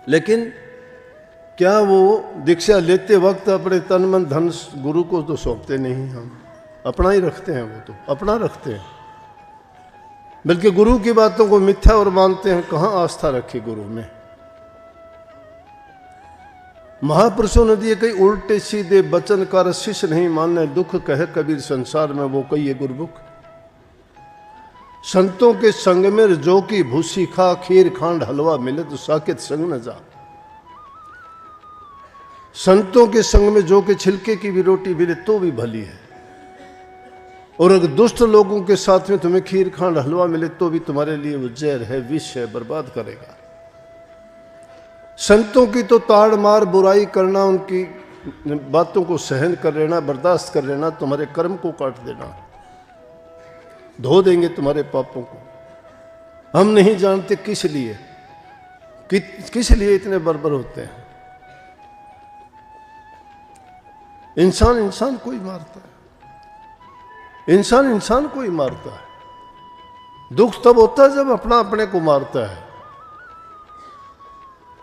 लेकिन क्या वो दीक्षा लेते वक्त अपने तन मन धन गुरु को तो सौंपते नहीं, हम अपना ही रखते हैं, वो तो अपना रखते हैं, बल्कि गुरु की बातों को मिथ्या और मानते हैं। कहाँ आस्था रखी गुरु में। महापुरुषों ने दिए कई उल्टे सीधे वचन कर, शिष्य नहीं माने दुख, कहे कबीर संसार में वो कहिए गुरमुख। संतों के संग में जो की भूसी खा, खीर खांड हलवा मिले तो साकेत संग न जा। संतों के संग में जो के छिलके की भी रोटी मिले तो भी भली है, और अगर दुष्ट लोगों के साथ में तुम्हें खीर खांड हलवा मिले तो भी तुम्हारे लिए वो जहर है, विष है, बर्बाद करेगा। संतों की तो ताड़ मार बुराई करना, उनकी बातों को सहन कर लेना, बर्दाश्त कर लेना, तुम्हारे कर्म को काट देना, धो देंगे तुम्हारे पापों को। हम नहीं जानते किस लिए किस लिए इतने बर्बर होते हैं। इंसान इंसान को ही मारता है, इंसान इंसान को ही मारता है। दुख तब होता है जब अपना अपने को मारता है।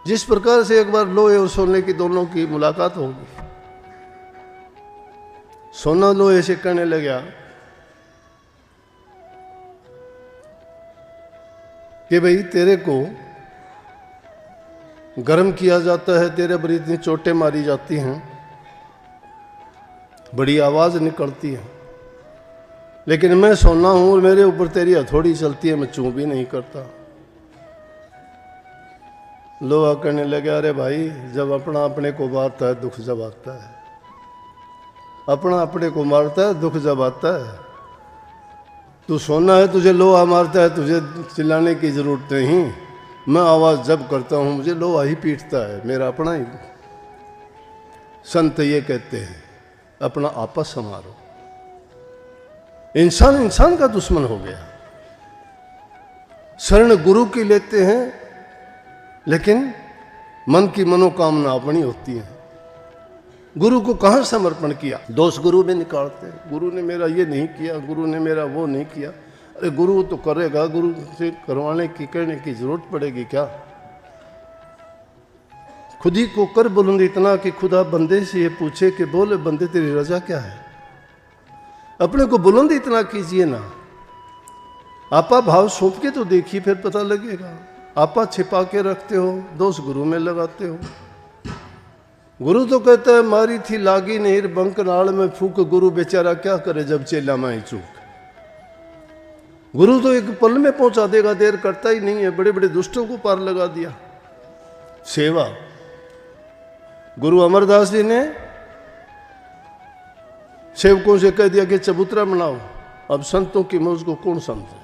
जिस प्रकार से एक बार लोहे और सोने की दोनों की मुलाकात होगी, सोना लोहे से कहने लगा कि भाई तेरे को गर्म किया जाता है, तेरे पर इतनी चोटें मारी जाती हैं, बड़ी आवाज निकलती है, लेकिन मैं सोना हूं और मेरे ऊपर तेरी हथौड़ी चलती है, मैं चूं भी नहीं करता। लोहा कहने लगे अरे भाई, जब अपना अपने को मारता है दुख जब आता है, अपना अपने को मारता है दुख जब आता है। तू सोना है, तुझे लोहा मारता है, तुझे चिल्लाने की जरूरत नहीं। मैं आवाज जब करता हूं मुझे लोहा ही पीटता है, मेरा अपना ही। संत ये कहते हैं अपना आपस संवारो। इंसान इंसान का दुश्मन हो गया। शरण गुरु की लेते हैं, लेकिन मन की मनोकामना अपनी होती है। गुरु को कहां समर्पण किया, दोष गुरु में निकालते हैं। गुरु ने मेरा ये नहीं किया, गुरु ने मेरा वो नहीं किया। अरे गुरु तो करेगा, गुरु से करवाने की कहने की जरूरत पड़ेगी क्या। खुद ही को कर बुलंद इतना कि खुदा बंदे से ये पूछे कि बोले बंदे तेरी रजा क्या है। अपने को बुलंद इतना कीजिए ना, आपा भाव सौंप के तो देखिए, फिर पता लगेगा। आपा छिपा के रखते हो, दोष गुरु में लगाते हो। गुरु तो कहता है मारी थी लागी नहीं बंक नाल में फूक, गुरु बेचारा क्या करे जब चेला माई चूक। गुरु तो एक पल में पहुंचा देगा, देर करता ही नहीं है। बड़े बड़े दुष्टों को पार लगा दिया। सेवा, गुरु अमरदास जी ने सेवकों से कह दिया कि चबूतरा बनाओ। अब संतों की मौज को कौन समझे।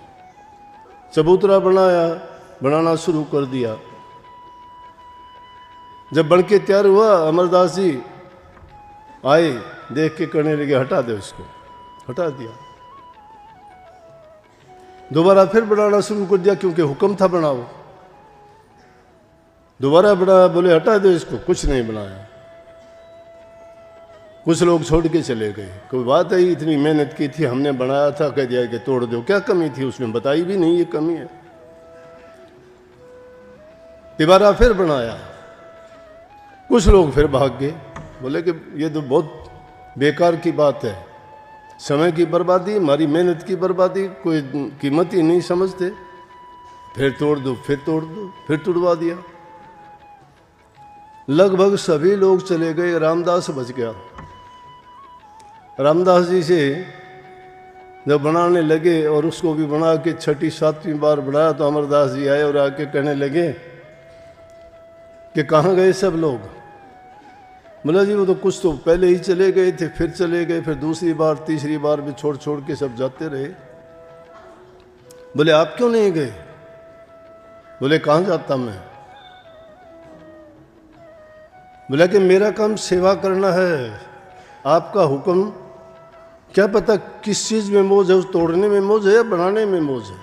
चबूतरा बनाना शुरू कर दिया। जब बन के तैयार हुआ, अमरदास जी आए, देख के कहने लगे हटा दे उसको। हटा दिया। दोबारा फिर बनाना शुरू कर दिया, क्योंकि हुक्म था बनाओ। दोबारा बनाया, बोले हटा दो इसको। कुछ नहीं बनाया। कुछ लोग छोड़ के चले गए। कोई बात है, इतनी मेहनत की थी, हमने बनाया था, कह दिया कि तोड़ दो। क्या कमी थी उसमें, बताई भी नहीं ये कमी है। दोबारा फिर बनाया। कुछ लोग फिर भाग गए, बोले कि ये तो बहुत बेकार की बात है, समय की बर्बादी, हमारी मेहनत की बर्बादी, कोई कीमत ही नहीं समझते। फिर तोड़ दो, फिर तोड़ दो, फिर तुड़वा दिया। लगभग सभी लोग चले गए, रामदास बच गया। रामदास जी से जब बनाने लगे और उसको भी बना के छठी सातवीं बार बनाया, तो अमरदास जी आए और आके कहने लगे कि कहाँ गए सब लोग। बोला जी वो तो कुछ तो पहले ही चले गए थे, फिर चले गए, फिर दूसरी बार तीसरी बार भी छोड़ छोड़ के सब जाते रहे। बोले आप क्यों नहीं गए। बोले कहाँ जाता मैं। बोला कि मेरा काम सेवा करना है, आपका हुक्म क्या पता किस चीज में मौज है, उस तोड़ने में मौज है या बनाने में मौज है।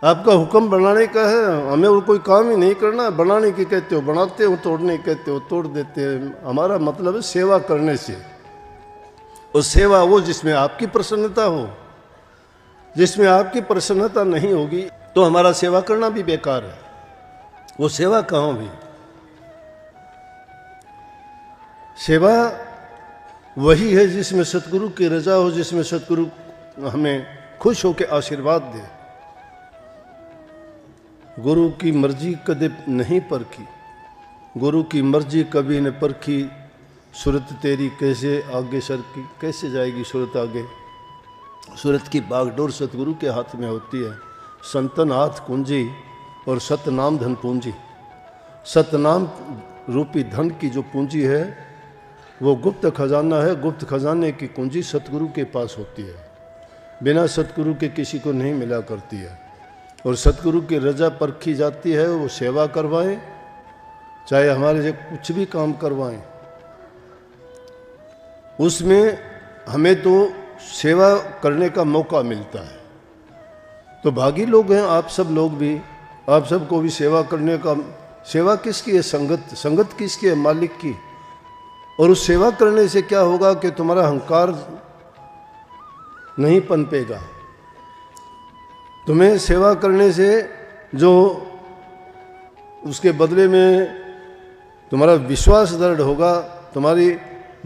आपका हुक्म बनाने का है, हमें और कोई काम ही नहीं करना। बनाने की कहते हो बनाते हो, तोड़ने की कहते हो तोड़ देते हैं। हमारा मतलब है सेवा करने से। और सेवा वो जिसमें आपकी प्रसन्नता हो। जिसमें आपकी प्रसन्नता नहीं होगी तो हमारा सेवा करना भी बेकार है। वो सेवा कहाँ हुई? सेवा वही है जिसमें सतगुरु की रजा हो, जिसमें सतगुरु हमें खुश होकर आशीर्वाद दे। गुरु की मर्जी कदे नहीं परखी, गुरु की मर्जी कभी न परखी, सूरत तेरी कैसे आगे सरकी, कैसे जाएगी सूरत आगे। सूरत की बागडोर सतगुरु के हाथ में होती है। संतन हाथ कुंजी और सतनाम धन पूंजी। सतनाम रूपी धन की जो पूंजी है वो गुप्त खजाना है। गुप्त खजाने की कुंजी सतगुरु के पास होती है, बिना सतगुरु के किसी को नहीं मिला करती है। और सतगुरु की रजा परखी जाती है। वो सेवा करवाएं, चाहे हमारे लिए कुछ भी काम करवाएं, उसमें हमें तो सेवा करने का मौका मिलता है। तो भागी लोग हैं आप सब लोग भी, आप सबको भी सेवा करने का। सेवा किसकी है? संगत। संगत किसकी है? मालिक की। और उस सेवा करने से क्या होगा कि तुम्हारा अहंकार नहीं पनपेगा। तुम्हें सेवा करने से जो उसके बदले में तुम्हारा विश्वास दृढ़ होगा, तुम्हारी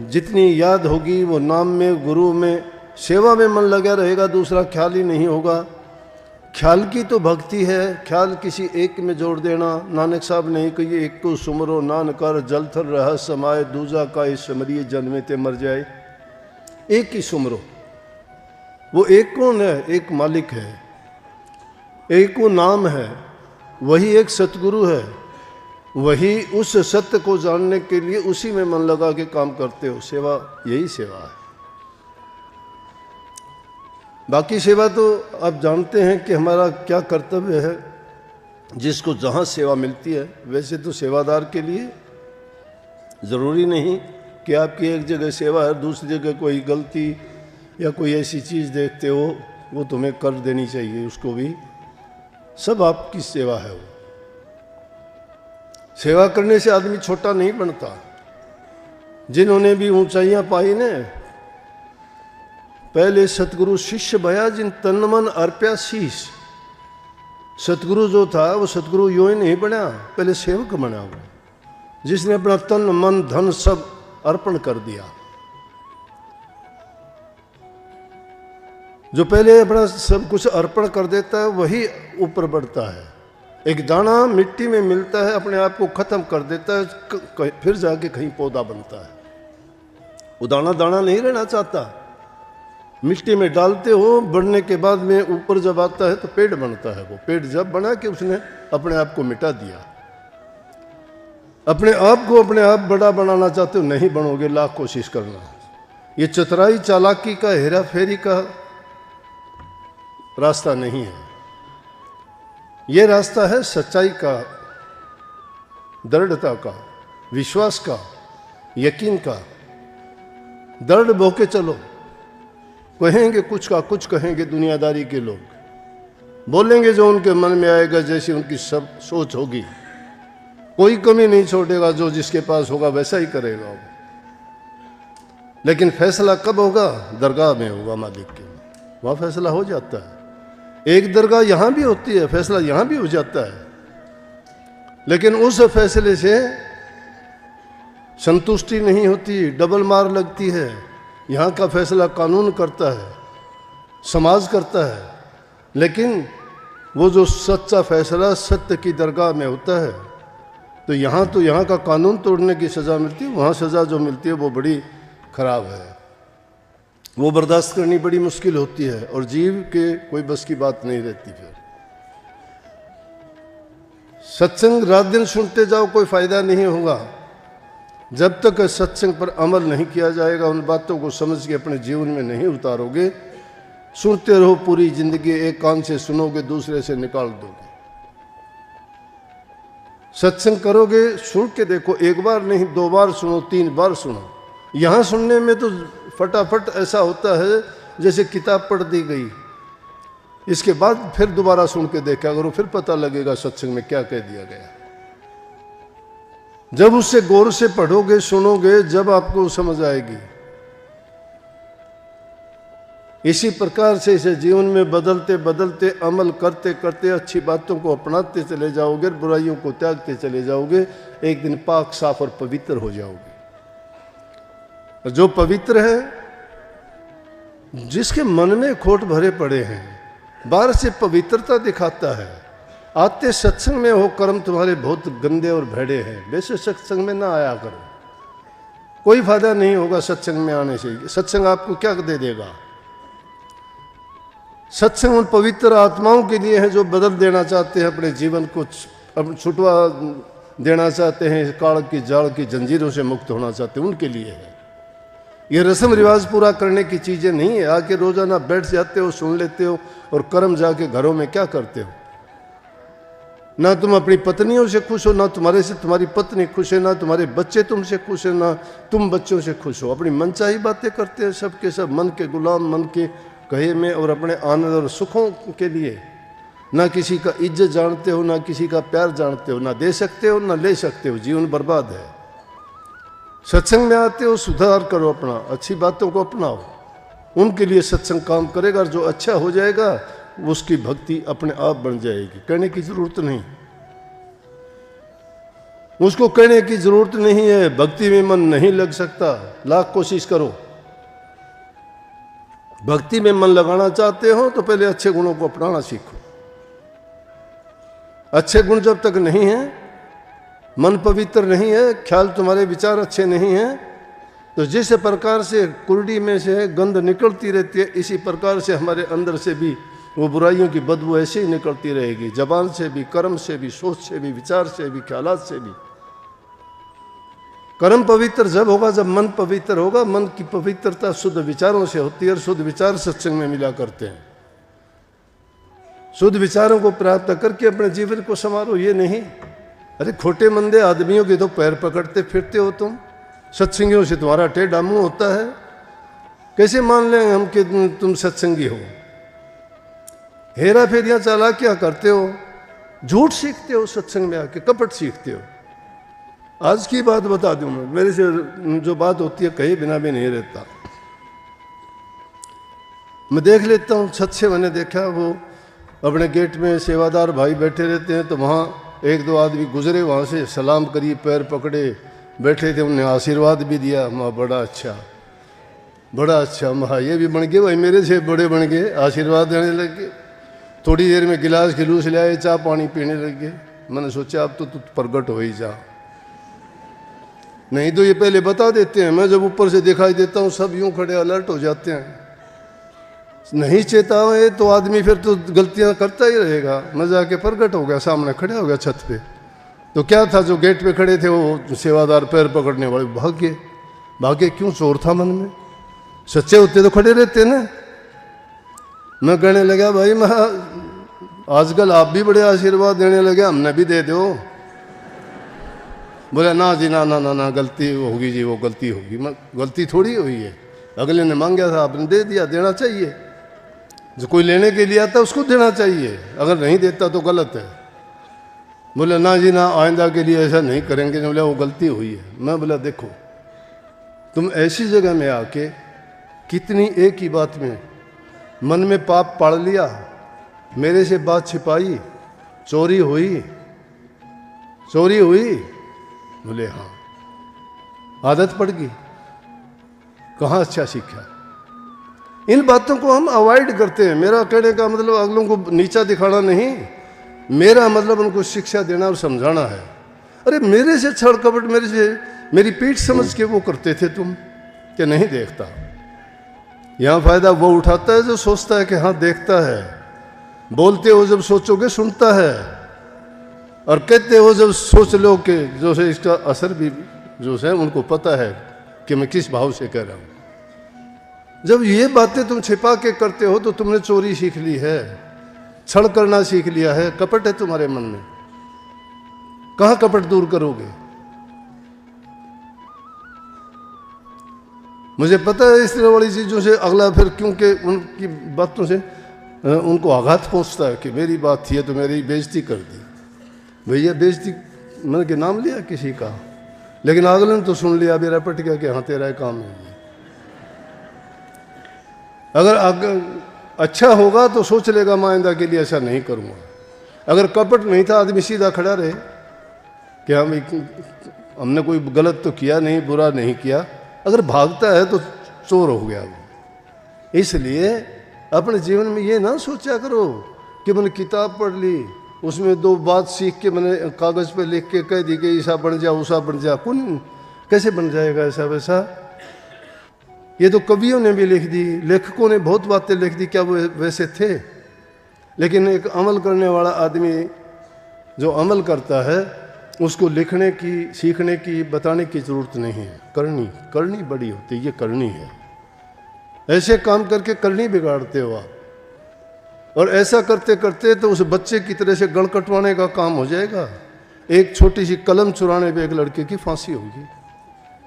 जितनी याद होगी वो नाम में, गुरु में, सेवा में मन लगा रहेगा, दूसरा ख्याल ही नहीं होगा। ख्याल की तो भक्ति है, ख्याल किसी एक में जोड़ देना। नानक साहब ने कही, एक को सुमरो नानकर जल थर रह समाए, दूजा का इस समरिए जन्मे ते मर जाए। एक ही सुमरो। वो एक कौन है? एक मालिक है, एक वो नाम है, वही एक सतगुरु है। वही उस सत्य को जानने के लिए उसी में मन लगा के काम करते हो। सेवा यही सेवा है। बाकी सेवा तो आप जानते हैं कि हमारा क्या कर्तव्य है। जिसको जहाँ सेवा मिलती है, वैसे तो सेवादार के लिए ज़रूरी नहीं कि आपकी एक जगह सेवा है, दूसरी जगह कोई गलती या कोई ऐसी चीज़ देखते हो वो तुम्हें कर देनी चाहिए। उसको भी सब आपकी सेवा है। वो सेवा करने से आदमी छोटा नहीं बनता। जिन्होंने भी ऊंचाइयां पाई ने, पहले सतगुरु शिष्य भया जिन तन मन अर्प्या शीश। सतगुरु जो था वो सतगुरु यूं ही नहीं बना, पहले सेवक बना वो, जिसने अपना तन मन धन सब अर्पण कर दिया। जो पहले अपना सब कुछ अर्पण कर देता है वही ऊपर बढ़ता है। एक दाना मिट्टी में मिलता है, अपने आप को खत्म कर देता है, फिर जाके कहीं पौधा बनता है। वो दाना दाना नहीं रहना चाहता। मिट्टी में डालते हो, बढ़ने के बाद में ऊपर जब आता है तो पेड़ बनता है। वो पेड़ जब बना कि उसने अपने आप को मिटा दिया। अपने आप को अपने आप बड़ा बनाना चाहते हो, नहीं बनोगे, लाख कोशिश करना। ये चतुराई चालाकी का, हेरा फेरी का रास्ता नहीं है। ये रास्ता है सच्चाई का, दृढ़ता का, विश्वास का, यकीन का। दृढ़ बोके चलो। कहेंगे कुछ का कुछ कहेंगे दुनियादारी के लोग, बोलेंगे जो उनके मन में आएगा, जैसी उनकी सब सोच होगी। कोई कमी नहीं छोड़ेगा, जो जिसके पास होगा वैसा ही करेगा वो। लेकिन फैसला कब होगा? दरगाह में होगा मालिक के, वहाँ फैसला हो जाता है। एक दरगाह यहाँ भी होती है, फैसला यहाँ भी हो जाता है। लेकिन उस फैसले से संतुष्टि नहीं होती, डबल मार लगती है। यहाँ का फैसला कानून करता है, समाज करता है, लेकिन वो जो सच्चा फैसला सत्य की दरगाह में होता है, तो यहाँ का कानून तोड़ने की सज़ा मिलती है, वहाँ सज़ा जो मिलती है वो बड़ी खराब है। वो बर्दाश्त करनी बड़ी मुश्किल होती है और जीव के कोई बस की बात नहीं रहती। फिर सत्संग रात दिन सुनते जाओ, कोई फायदा नहीं होगा। जब तक सत्संग पर अमल नहीं किया जाएगा, उन बातों को समझ के अपने जीवन में नहीं उतारोगे, सुनते रहो पूरी जिंदगी, एक कान से सुनोगे दूसरे से निकाल दोगे। सत्संग करोगे, सुन के देखो, एक बार नहीं 2 बार सुनो, 3 बार सुनो। यहाँ सुनने में तो फटाफट ऐसा होता है जैसे किताब पढ़ दी गई। इसके बाद फिर दोबारा सुन के देखा करो, फिर पता लगेगा सत्संग में क्या कह दिया गया। जब उससे गौर से पढ़ोगे, सुनोगे, जब आपको समझ आएगी। इसी प्रकार से इसे जीवन में बदलते बदलते अमल करते करते अच्छी बातों को अपनाते चले जाओगे, बुराइयों को त्यागते चले जाओगे, एक दिन पाक साफ और पवित्र हो जाओगे। जो पवित्र है, जिसके मन में खोट भरे पड़े हैं, बाहर से पवित्रता दिखाता है, आते सत्संग में हो कर्म तुम्हारे बहुत गंदे और भेड़े हैं, वैसे सत्संग में ना आया करो, कोई फायदा नहीं होगा सत्संग में आने से। सत्संग आपको क्या दे देगा? सत्संग उन पवित्र आत्माओं के लिए है जो बदल देना चाहते हैं, अपने जीवन को छुटवा देना चाहते हैं, काल की जाल की जंजीरों से मुक्त होना चाहते हैं, उनके लिए है। ये रस्म रिवाज पूरा करने की चीज़ें नहीं है। आके रोजाना बैठ जाते हो, सुन लेते हो और कर्म जाके घरों में क्या करते हो? ना तुम अपनी पत्नियों से खुश हो, ना तुम्हारे से तुम्हारी पत्नी खुश है, ना तुम्हारे बच्चे तुमसे खुश है, ना तुम बच्चों से खुश हो। अपनी मनचाही बातें करते हैं, सबके सब मन के गुलाम, मन के कहे में और अपने आनंद और सुखों के लिए। ना किसी का इज्जत जानते हो, ना किसी का प्यार जानते हो, ना दे सकते हो ना ले सकते हो, जीवन बर्बाद है। सत्संग में आते हो, सुधार करो अपना, अच्छी बातों को अपनाओ, उनके लिए सत्संग काम करेगा। और जो अच्छा हो जाएगा उसकी भक्ति अपने आप बन जाएगी, कहने की जरूरत नहीं, उसको कहने की जरूरत नहीं है। भक्ति में मन नहीं लग सकता, लाख कोशिश करो। भक्ति में मन लगाना चाहते हो तो पहले अच्छे गुणों को अपनाना सीखो। अच्छे गुण जब तक नहीं है, मन पवित्र नहीं है, ख्याल तुम्हारे विचार अच्छे नहीं हैं, तो जिस प्रकार से कुर्डी में से गंध निकलती रहती है, इसी प्रकार से हमारे अंदर से भी वो बुराइयों की बदबू ऐसे ही निकलती रहेगी, जबान से भी, कर्म से भी, सोच से भी, विचार से भी, ख्यालात से भी। कर्म पवित्र जब होगा जब मन पवित्र होगा। मन की पवित्रता शुद्ध विचारों से होती है और शुद्ध विचार सत्संग में मिला करते हैं। शुद्ध विचारों को प्राप्त करके अपने जीवन को संवारो। ये नहीं, अरे खोटे मंदे आदमियों के तो पैर पकड़ते फिरते हो तुम, सत्संगियों से तुम्हारा टेढ़ा मुंह होता है, कैसे मान लें हम कि तुम सत्संगी हो? हेरा फेरियां चालाकियां करते हो, झूठ सीखते हो, सत्संग में आके कपट सीखते हो। आज की बात बता दूं मैं, मेरे से जो बात होती है कहीं बिना भी नहीं रहता। मैं देख लेता हूँ, छत से मैंने देखा, वो अपने गेट में सेवादार भाई बैठे रहते हैं, तो वहाँ एक दो आदमी गुजरे, वहाँ से सलाम करिए, पैर पकड़े बैठे थे, उन्हें आशीर्वाद भी दिया। माँ बड़ा अच्छा, बड़ा अच्छा, माँ ये भी बन गए भाई, मेरे से बड़े बन गए, आशीर्वाद देने लगे। थोड़ी देर में गिलास गिलूस ले आए, चाय पानी पीने लगे। मैंने सोचा अब तो तू प्रगट हो ही जा, नहीं तो ये पहले बता देते हैं। मैं जब ऊपर से दिखाई देता हूँ सब यूं खड़े अलर्ट हो जाते हैं। नहीं चेतावे तो आदमी फिर तो गलतियां करता ही रहेगा। मैं जाके प्रगट हो गया, सामने खड़े हो गया छत पे। तो क्या था, जो गेट पे खड़े थे वो सेवादार पैर पकड़ने वाले भागे। भागे क्यों? चोर था मन में। सच्चे होते तो खड़े रहते ना। मैं कहने लगा भाई मैं आजकल आप भी बड़े आशीर्वाद देने लगे, हमने भी दे दो। बोला ना जी ना ना ना ना, गलती होगी जी, वो गलती होगी। मैं गलती थोड़ी हुई है, अगले ने मांगा था आपने दे दिया, देना चाहिए। जो कोई लेने के लिए आता उसको देना चाहिए, अगर नहीं देता तो गलत है। बोला ना जी ना, आइंदा के लिए ऐसा नहीं करेंगे। बोला वो गलती हुई है। मैं बोला देखो तुम ऐसी जगह में आके कितनी एक ही बात में मन में पाप पाड़ लिया, मेरे से बात छिपाई, चोरी हुई, चोरी हुई। बोले हाँ, आदत पड़ गई, कहाँ अच्छा सीखा। इन बातों को हम अवॉइड करते हैं। मेरा कहने का मतलब अगलों को नीचा दिखाना नहीं, मेरा मतलब उनको शिक्षा देना और समझाना है। अरे मेरे से छड़ कपट, मेरे से मेरी पीठ समझ के वो करते थे तुम, क्या नहीं देखता? यहाँ फायदा वो उठाता है जो सोचता है कि हाँ देखता है। बोलते हो जब सोचोगे सुनता है, और कहते हो जब सोच लो कि जो है इसका असर भी जो है उनको पता है कि मैं किस भाव से कह रहा हूँ। जब ये बातें तुम छिपा के करते हो तो तुमने चोरी सीख ली है, छल करना सीख लिया है, कपट है तुम्हारे मन में। कहाँ कपट दूर करोगे? मुझे पता है इस तरह वाली चीज़ों से अगला फिर, क्योंकि उनकी बातों से उनको आघात पहुँचता है कि मेरी बात थी तो मेरी बेइज्जती कर दी। भैया बेइज्जती मैंने के नाम लिया किसी का, लेकिन अगले ने तो सुन लिया, मेरा पट गया कि हाँ तेरा काम है। अगर अच्छा होगा तो सोच लेगा मैं आइंदा के लिए ऐसा नहीं करूँगा। अगर कपट नहीं था, आदमी सीधा खड़ा रहे कि हमने कोई गलत तो किया नहीं, बुरा नहीं किया। अगर भागता है तो चोर हो गया वो। इसलिए अपने जीवन में ये ना सोचा करो कि मैंने किताब पढ़ ली, उसमें 2 बात सीख के मैंने कागज़ पे लिख के कह दी कि ऐसा बन जा वैसा बन जा। कौन कैसे बन जाएगा ऐसा वैसा? ये तो कवियों ने भी लिख दी, लेखकों ने बहुत बातें लिख दी, क्या वो वैसे थे? लेकिन एक अमल करने वाला आदमी जो अमल करता है उसको लिखने की, सीखने की, बताने की ज़रूरत नहीं है। करनी बड़ी होती है, ये करनी है। ऐसे काम करके करनी बिगाड़ते हो आप, और ऐसा करते करते तो उस बच्चे की तरह से गण कटवाने का काम हो जाएगा। एक छोटी सी कलम चुराने पे एक लड़के की फांसी होगी।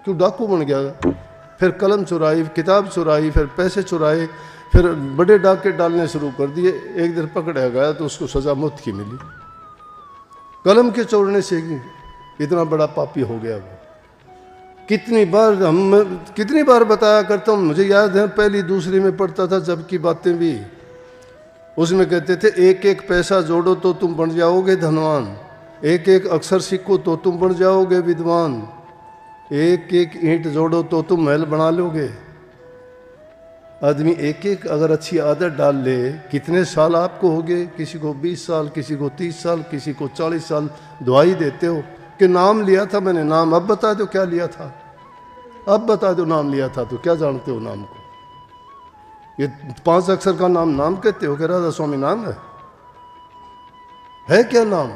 क्यों? डाकू बन गया, फिर कलम चुराई, किताब चुराई, फिर पैसे चुराए, फिर बड़े डाके डालने शुरू कर दिए। एक दिन पकड़ा गया तो उसको सज़ा मौत की मिली। कलम के चोरने से इतना बड़ा पापी हो गया वो। कितनी बार बताया करता हूँ, मुझे याद है पहली दूसरी में पढ़ता था जब की बातें भी, उसमें कहते थे एक एक पैसा जोड़ो तो तुम बन जाओगे धनवान, एक एक अक्षर सीखो तो तुम बन जाओगे विद्वान, एक एक ईंट जोड़ो तो तुम महल बना लोगे। आदमी एक एक अगर अच्छी आदत डाल ले, कितने साल आपको हो गए? किसी को 20 साल, किसी को 30 साल, किसी को 40 साल दुआई देते हो कि नाम लिया था मैंने, नाम अब बता दो क्या लिया था, अब बता दो नाम लिया था तो क्या जानते हो नाम को? ये 5 अक्षर का नाम कहते हो कि राधा स्वामी नाम है क्या नाम?